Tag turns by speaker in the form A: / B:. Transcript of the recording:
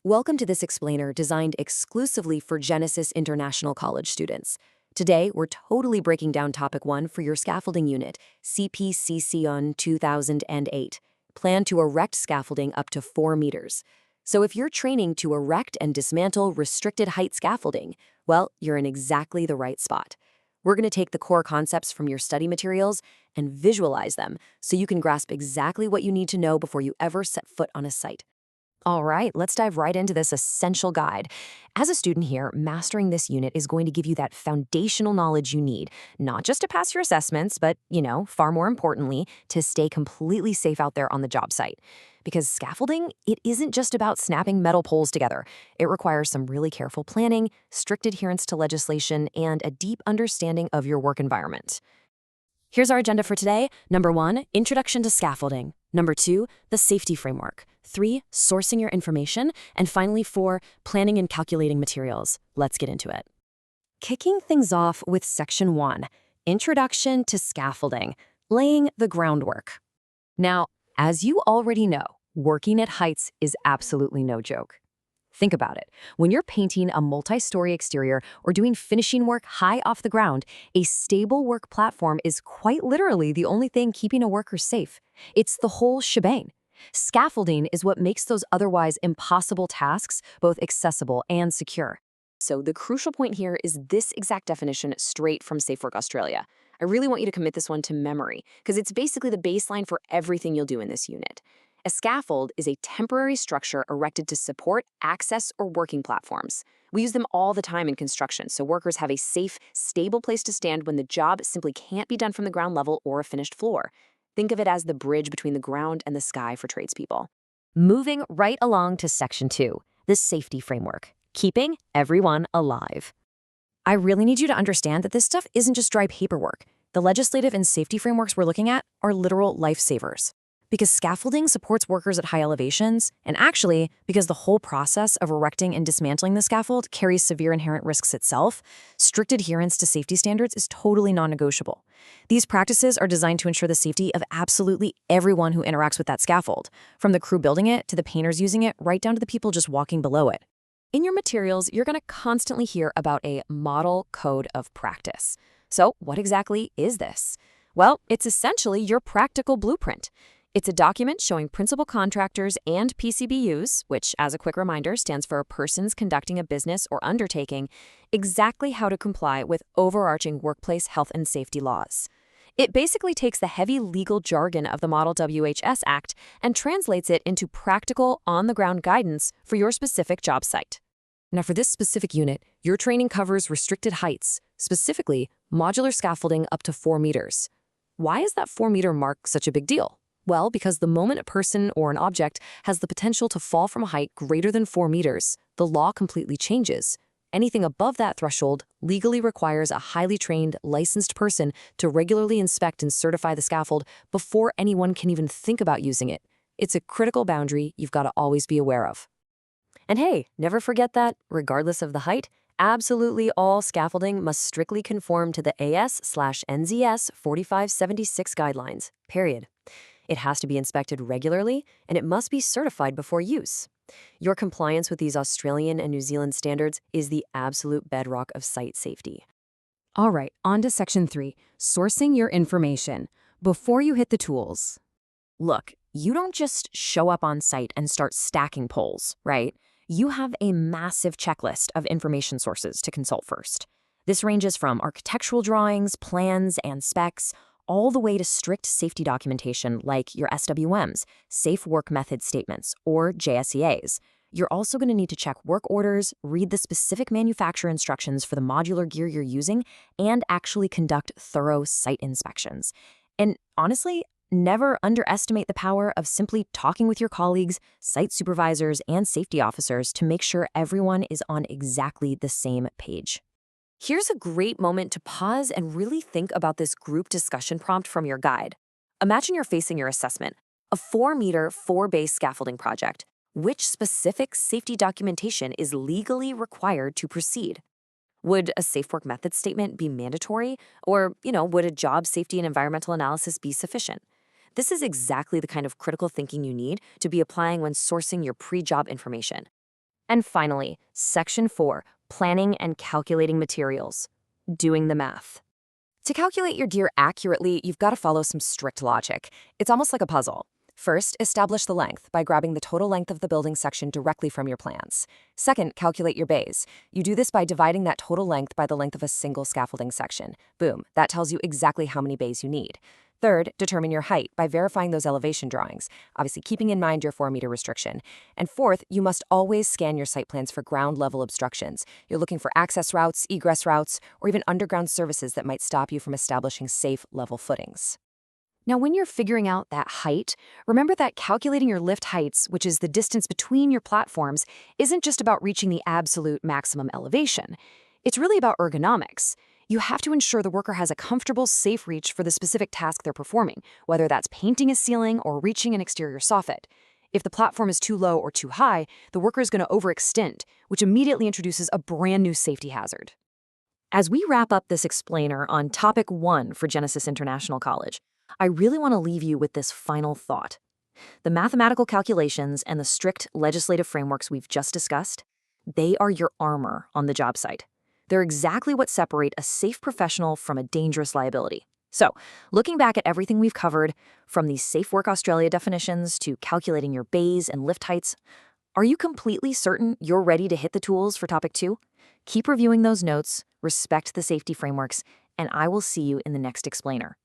A: Welcome to this explainer designed exclusively for Genesis International College students. Today, we're totally breaking down Topic 1 for your scaffolding unit, CPCCCCM2008, Plan to erect scaffolding up to 4 meters. So if you're training to erect and dismantle restricted height scaffolding, well, you're in exactly the right spot. We're going to take the core concepts from your study materials and visualize them so you can grasp exactly what you need to know before you ever set foot on a site. All right, let's dive right into this essential guide. As a student here, mastering this unit is going to give you that foundational knowledge you need, not just to pass your assessments, but, far more importantly, to stay completely safe out there on the job site. Because scaffolding, it isn't just about snapping metal poles together. It requires some really careful planning, strict adherence to legislation, and a deep understanding of your work environment. Here's our agenda for today. Number 1, introduction to scaffolding. Number 2, the safety framework. 3, sourcing your information. And finally, 4, planning and calculating materials. Let's get into it. Kicking things off with Section 1, Introduction to Scaffolding, laying the groundwork. Now, as you already know, working at heights is absolutely no joke. Think about it. When you're painting a multi-story exterior or doing finishing work high off the ground, a stable work platform is quite literally the only thing keeping a worker safe. It's the whole shebang. Scaffolding is what makes those otherwise impossible tasks both accessible and secure. So the crucial point here is this exact definition straight from Safe Work Australia. I really want you to commit this one to memory because it's basically the baseline for everything you'll do in this unit. A scaffold is a temporary structure erected to support access or working platforms. We use them all the time in construction, so workers have a safe, stable place to stand when the job simply can't be done from the ground level or a finished floor. Think of it as the bridge between the ground and the sky for tradespeople. Moving right along to Section 2, the safety framework, keeping everyone alive. I really need you to understand that this stuff isn't just dry paperwork. The legislative and safety frameworks we're looking at are literal lifesavers. Because scaffolding supports workers at high elevations, and actually, because the whole process of erecting and dismantling the scaffold carries severe inherent risks itself, strict adherence to safety standards is totally non-negotiable. These practices are designed to ensure the safety of absolutely everyone who interacts with that scaffold, from the crew building it to the painters using it, right down to the people just walking below it. In your materials, you're going to constantly hear about a model code of practice. So what exactly is this? Well, it's essentially your practical blueprint. It's a document showing principal contractors and PCBUs, which, as a quick reminder, stands for persons conducting a business or undertaking, exactly how to comply with overarching workplace health and safety laws. It basically takes the heavy legal jargon of the Model WHS Act and translates it into practical, on-the-ground guidance for your specific job site. Now, for this specific unit, your training covers restricted heights, specifically modular scaffolding up to 4 meters. Why is that 4-meter mark such a big deal? Well, because the moment a person or an object has the potential to fall from a height greater than 4 meters, the law completely changes. Anything above that threshold legally requires a highly trained, licensed person to regularly inspect and certify the scaffold before anyone can even think about using it. It's a critical boundary you've got to always be aware of. And hey, never forget that, regardless of the height, absolutely all scaffolding must strictly conform to the AS/NZS 4576 guidelines, period. It has to be inspected regularly, and it must be certified before use. Your compliance with these Australian and New Zealand standards is the absolute bedrock of site safety. All right, on to Section 3, sourcing your information before you hit the tools. Look, you don't just show up on site and start stacking poles, right? You have a massive checklist of information sources to consult first. This ranges from architectural drawings, plans, and specs, all the way to strict safety documentation like your SWMs, Safe Work Method Statements, or JSEAs. You're also going to need to check work orders, read the specific manufacturer instructions for the modular gear you're using, and actually conduct thorough site inspections. And honestly, never underestimate the power of simply talking with your colleagues, site supervisors, and safety officers to make sure everyone is on exactly the same page. Here's a great moment to pause and really think about this group discussion prompt from your guide. Imagine you're facing your assessment, a 4-meter, 4-base scaffolding project. Which specific safety documentation is legally required to proceed? Would a Safe Work Method Statement be mandatory? Or, would a job safety and environmental analysis be sufficient? This is exactly the kind of critical thinking you need to be applying when sourcing your pre-job information. And finally, Section 4, planning and calculating materials, doing the math. To calculate your deer accurately, you've got to follow some strict logic. It's almost like a puzzle. First, establish the length by grabbing the total length of the building section directly from your plans. Second, calculate your bays. You do this by dividing that total length by the length of a single scaffolding section. Boom, that tells you exactly how many bays you need. Third, determine your height by verifying those elevation drawings, obviously keeping in mind your 4-meter restriction. And fourth, you must always scan your site plans for ground-level obstructions. You're looking for access routes, egress routes, or even underground services that might stop you from establishing safe, level footings. Now, when you're figuring out that height, remember that calculating your lift heights, which is the distance between your platforms, isn't just about reaching the absolute maximum elevation. It's really about ergonomics. You have to ensure the worker has a comfortable, safe reach for the specific task they're performing, whether that's painting a ceiling or reaching an exterior soffit. If the platform is too low or too high, the worker is going to overextend, which immediately introduces a brand new safety hazard. As we wrap up this explainer on Topic 1 for Genesis International College, I really want to leave you with this final thought. The mathematical calculations and the strict legislative frameworks we've just discussed, they are your armor on the job site. They're exactly what separate a safe professional from a dangerous liability. So, looking back at everything we've covered, from these Safe Work Australia definitions to calculating your bays and lift heights, are you completely certain you're ready to hit the tools for Topic 2? Keep reviewing those notes, respect the safety frameworks, and I will see you in the next explainer.